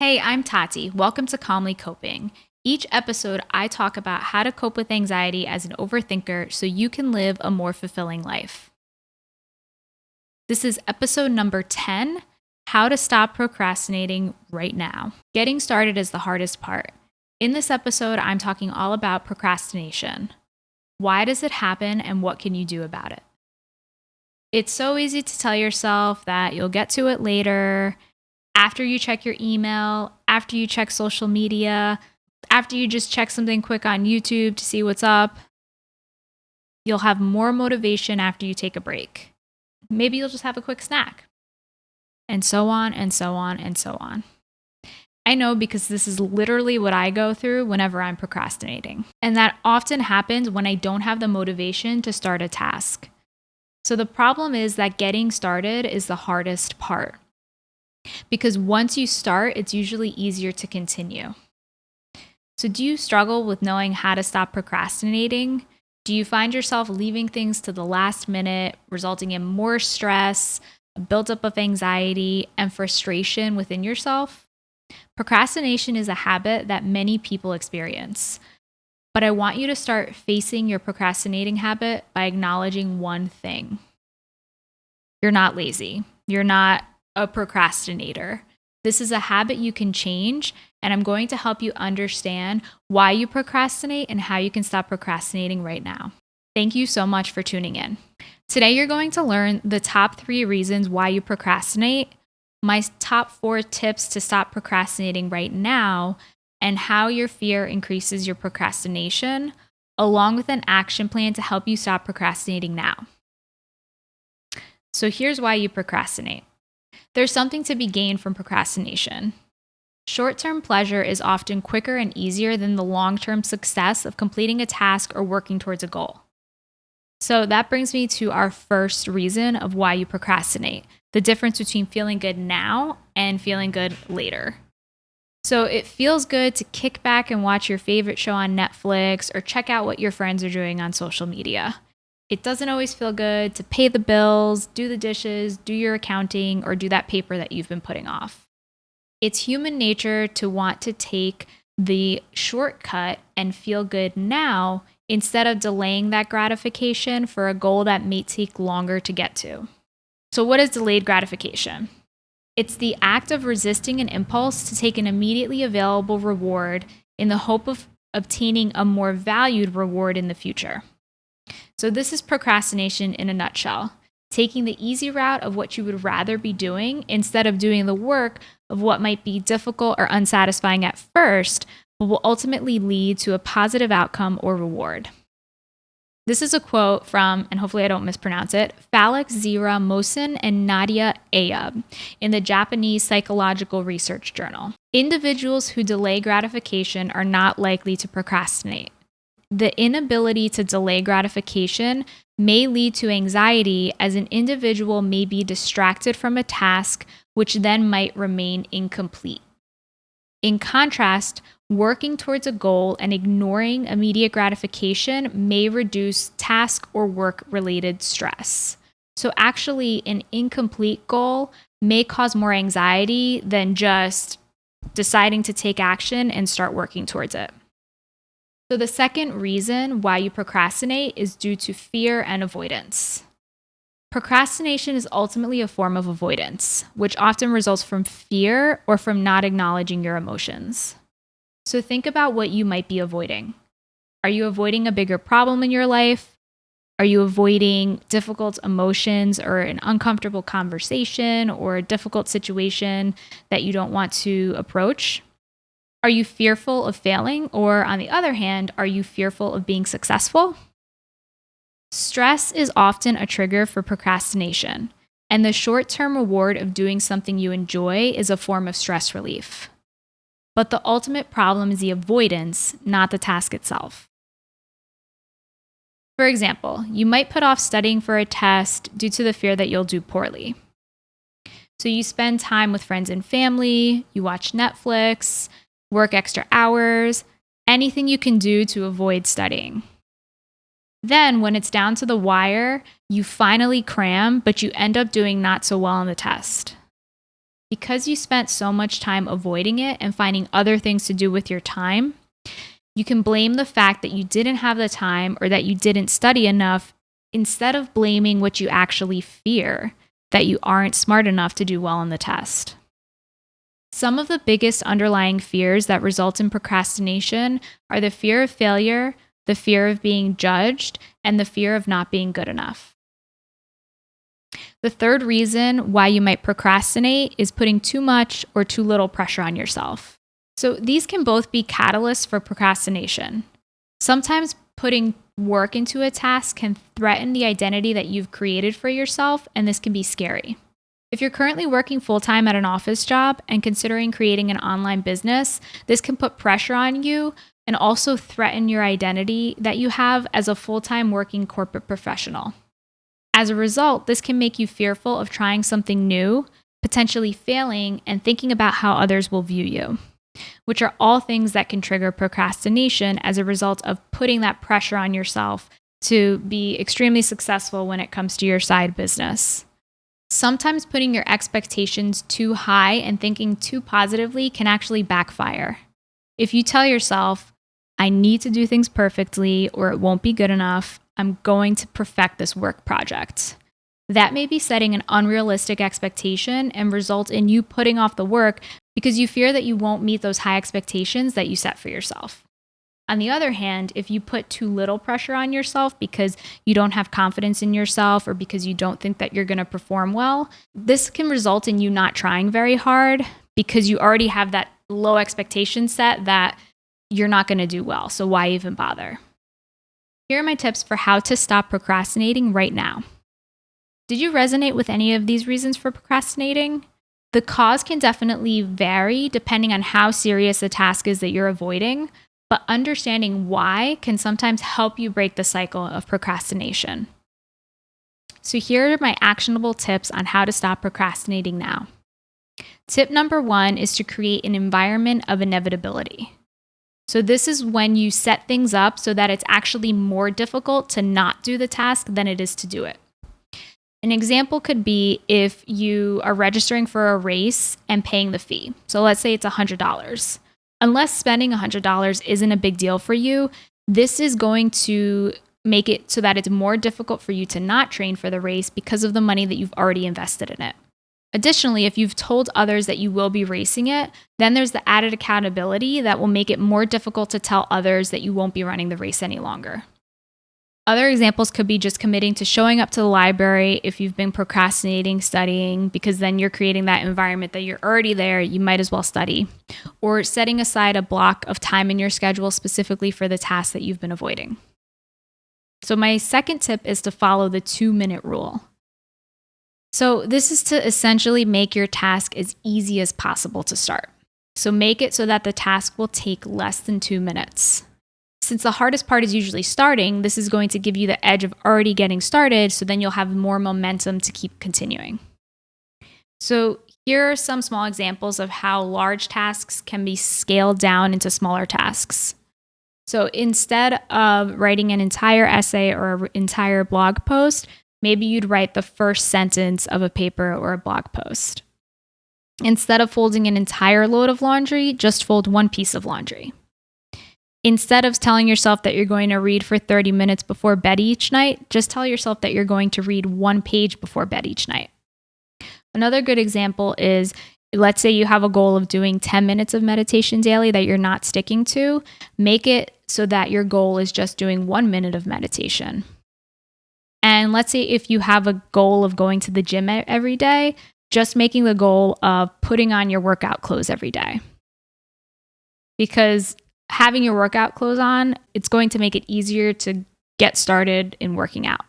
Hey, I'm Tati. Welcome to Calmly Coping. Each episode, I talk about how to cope with anxiety as an overthinker so you can live a more fulfilling life. This is episode number 10, How to Stop Procrastinating Right Now. Getting started is the hardest part. In this episode, I'm talking all about procrastination. Why does it happen and what can you do about it? It's so easy to tell yourself that you'll get to it later, after you check your email, after you check social media, after you just check something quick on YouTube to see what's up. You'll have more motivation after you take a break. Maybe you'll just have a quick snack. And so on and so on and so on. I know because this is literally what I go through whenever I'm procrastinating. And that often happens when I don't have the motivation to start a task. So the problem is that getting started is the hardest part. Because once you start, it's usually easier to continue. So do you struggle with knowing how to stop procrastinating? Do you find yourself leaving things to the last minute, resulting in more stress, a buildup of anxiety, and frustration within yourself? Procrastination is a habit that many people experience. But I want you to start facing your procrastinating habit by acknowledging one thing. You're not lazy. You're not a procrastinator. This is a habit you can change, and I'm going to help you understand why you procrastinate and how you can stop procrastinating right now. Thank you so much for tuning in. Today, you're going to learn the top 3 reasons why you procrastinate, my top 4 tips to stop procrastinating right now, and how your fear increases your procrastination, along with an action plan to help you stop procrastinating now. So here's why you procrastinate. There's something to be gained from procrastination. Short-term pleasure is often quicker and easier than the long-term success of completing a task or working towards a goal. So that brings me to our first reason of why you procrastinate, the difference between feeling good now and feeling good later. So it feels good to kick back and watch your favorite show on Netflix or check out what your friends are doing on social media. It doesn't always feel good to pay the bills, do the dishes, do your accounting, or do that paper that you've been putting off. It's human nature to want to take the shortcut and feel good now instead of delaying that gratification for a goal that may take longer to get to. So what is delayed gratification? It's the act of resisting an impulse to take an immediately available reward in the hope of obtaining a more valued reward in the future. So this is procrastination in a nutshell, taking the easy route of what you would rather be doing instead of doing the work of what might be difficult or unsatisfying at first, but will ultimately lead to a positive outcome or reward. This is a quote from, and hopefully I don't mispronounce it, Falak-Zira Mohsen and Nadia Ayub in the Japanese Psychological Research Journal. Individuals who delay gratification are not likely to procrastinate. The inability to delay gratification may lead to anxiety as an individual may be distracted from a task which then might remain incomplete. In contrast, working towards a goal and ignoring immediate gratification may reduce task or work-related stress. So actually, an incomplete goal may cause more anxiety than just deciding to take action and start working towards it. So the second reason why you procrastinate is due to fear and avoidance. Procrastination is ultimately a form of avoidance, which often results from fear or from not acknowledging your emotions. So think about what you might be avoiding. Are you avoiding a bigger problem in your life? Are you avoiding difficult emotions or an uncomfortable conversation or a difficult situation that you don't want to approach? Are you fearful of failing? Or on the other hand, are you fearful of being successful? Stress is often a trigger for procrastination, and the short-term reward of doing something you enjoy is a form of stress relief. But the ultimate problem is the avoidance, not the task itself. For example, you might put off studying for a test due to the fear that you'll do poorly. So you spend time with friends and family, you watch Netflix, work extra hours, anything you can do to avoid studying. Then, when it's down to the wire, you finally cram, but you end up doing not so well on the test. Because you spent so much time avoiding it and finding other things to do with your time, you can blame the fact that you didn't have the time or that you didn't study enough instead of blaming what you actually fear, that you aren't smart enough to do well on the test. Some of the biggest underlying fears that result in procrastination are the fear of failure, the fear of being judged, and the fear of not being good enough. The third reason why you might procrastinate is putting too much or too little pressure on yourself. So these can both be catalysts for procrastination. Sometimes putting work into a task can threaten the identity that you've created for yourself, and this can be scary. If you're currently working full-time at an office job and considering creating an online business, this can put pressure on you and also threaten your identity that you have as a full-time working corporate professional. As a result, this can make you fearful of trying something new, potentially failing, and thinking about how others will view you, which are all things that can trigger procrastination as a result of putting that pressure on yourself to be extremely successful when it comes to your side business. Sometimes putting your expectations too high and thinking too positively can actually backfire. If you tell yourself, I need to do things perfectly or it won't be good enough, I'm going to perfect this work project. That may be setting an unrealistic expectation and result in you putting off the work because you fear that you won't meet those high expectations that you set for yourself. On the other hand, if you put too little pressure on yourself because you don't have confidence in yourself or because you don't think that you're going to perform well, this can result in you not trying very hard because you already have that low expectation set that you're not going to do well. So why even bother? Here are my tips for how to stop procrastinating right now. Did you resonate with any of these reasons for procrastinating? The cause can definitely vary depending on how serious the task is that you're avoiding, but understanding why can sometimes help you break the cycle of procrastination. So here are my actionable tips on how to stop procrastinating now. Tip number 1 is to create an environment of inevitability. So this is when you set things up so that it's actually more difficult to not do the task than it is to do it. An example could be if you are registering for a race and paying the fee. So let's say it's $100. Unless spending $100 isn't a big deal for you, this is going to make it so that it's more difficult for you to not train for the race because of the money that you've already invested in it. Additionally, if you've told others that you will be racing it, then there's the added accountability that will make it more difficult to tell others that you won't be running the race any longer. Other examples could be just committing to showing up to the library if you've been procrastinating studying, because then you're creating that environment that you're already there, you might as well study. Or setting aside a block of time in your schedule specifically for the task that you've been avoiding. So my second tip is to follow the 2-minute rule. So this is to essentially make your task as easy as possible to start. So make it so that the task will take less than 2 minutes. Since the hardest part is usually starting, this is going to give you the edge of already getting started, so then you'll have more momentum to keep continuing. So here are some small examples of how large tasks can be scaled down into smaller tasks. So instead of writing an entire essay or an entire blog post, maybe you'd write the first sentence of a paper or a blog post. Instead of folding an entire load of laundry, just fold one piece of laundry. Instead of telling yourself that you're going to read for 30 minutes before bed each night, just tell yourself that you're going to read 1 page before bed each night. Another good example is, let's say you have a goal of doing 10 minutes of meditation daily that you're not sticking to. Make it so that your goal is just doing 1 minute of meditation. And let's say if you have a goal of going to the gym every day, just making the goal of putting on your workout clothes every day. Because having your workout clothes on, it's going to make it easier to get started in working out.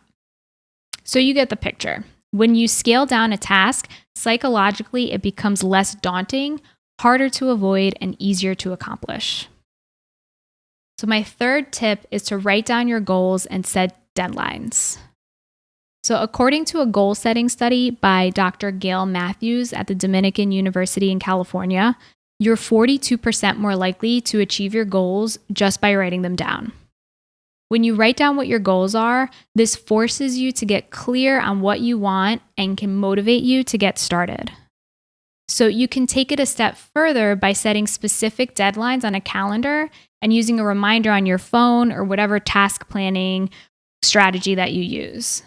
So you get the picture. When you scale down a task, psychologically, it becomes less daunting, harder to avoid, and easier to accomplish. So my third tip is to write down your goals and set deadlines. So according to a goal-setting study by Dr. Gail Matthews at the Dominican University in California, you're 42% more likely to achieve your goals just by writing them down. When you write down what your goals are, this forces you to get clear on what you want and can motivate you to get started. So you can take it a step further by setting specific deadlines on a calendar and using a reminder on your phone or whatever task planning strategy that you use.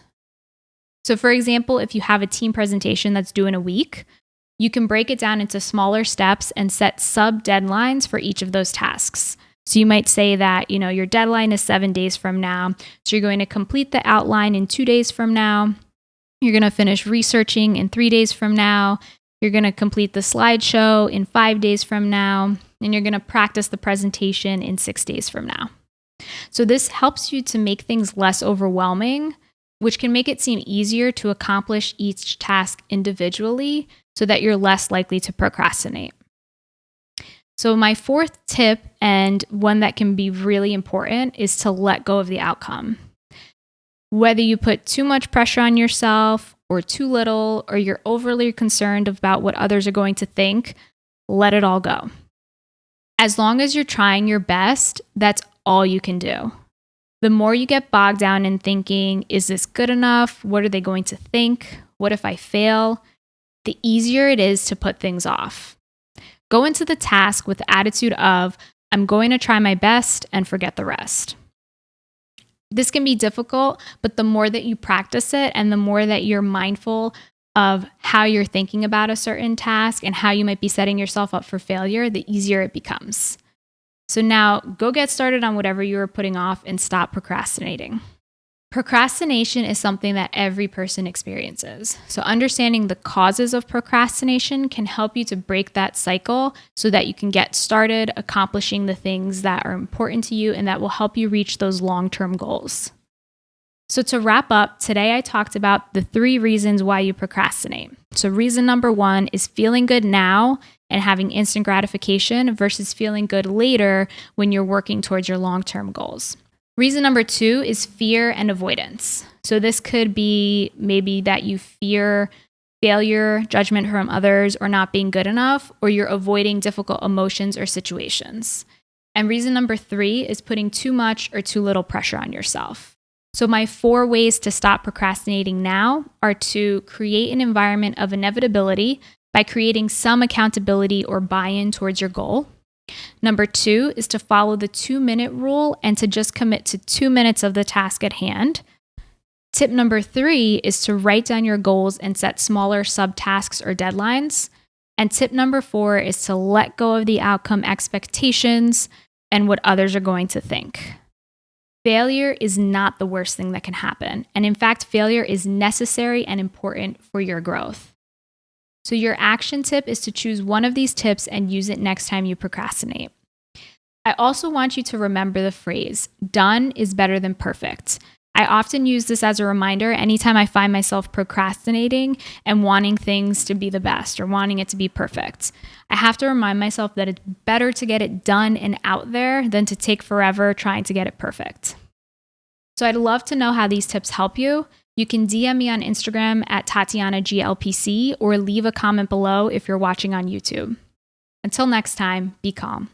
So for example, if you have a team presentation that's due in a week, you can break it down into smaller steps and set sub deadlines for each of those tasks. So you might say that, your deadline is 7 days from now. So you're going to complete the outline in 2 days from now. You're going to finish researching in 3 days from now. You're going to complete the slideshow in 5 days from now. And you're going to practice the presentation in 6 days from now. So this helps you to make things less overwhelming, which can make it seem easier to accomplish each task individually so that you're less likely to procrastinate. So my fourth tip, and one that can be really important, is to let go of the outcome. Whether you put too much pressure on yourself or too little, or you're overly concerned about what others are going to think, let it all go. As long as you're trying your best, that's all you can do. The more you get bogged down in thinking, is this good enough? What are they going to think? What if I fail? The easier it is to put things off. Go into the task with the attitude of, I'm going to try my best and forget the rest. This can be difficult, but the more that you practice it and the more that you're mindful of how you're thinking about a certain task and how you might be setting yourself up for failure, the easier it becomes. So now go get started on whatever you are putting off and stop procrastinating. Procrastination is something that every person experiences. So understanding the causes of procrastination can help you to break that cycle so that you can get started accomplishing the things that are important to you and that will help you reach those long-term goals. So to wrap up, today I talked about the 3 reasons why you procrastinate. So reason number 1 is feeling good now and having instant gratification versus feeling good later when you're working towards your long-term goals. Reason number 2 is fear and avoidance. So this could be maybe that you fear failure, judgment from others, or not being good enough, or you're avoiding difficult emotions or situations. And reason number 3 is putting too much or too little pressure on yourself. So my 4 ways to stop procrastinating now are to create an environment of inevitability by creating some accountability or buy-in towards your goal. Number 2 is to follow the 2-minute rule and to just commit to 2 minutes of the task at hand. Tip number 3 is to write down your goals and set smaller subtasks or deadlines. And tip number 4 is to let go of the outcome expectations and what others are going to think. Failure is not the worst thing that can happen. And in fact, failure is necessary and important for your growth. So your action tip is to choose one of these tips and use it next time you procrastinate. I also want you to remember the phrase, done is better than perfect. I often use this as a reminder anytime I find myself procrastinating and wanting things to be the best or wanting it to be perfect. I have to remind myself that it's better to get it done and out there than to take forever trying to get it perfect. So I'd love to know how these tips help you. You can DM me on Instagram at TatianaGLPC or leave a comment below if you're watching on YouTube. Until next time, be calm.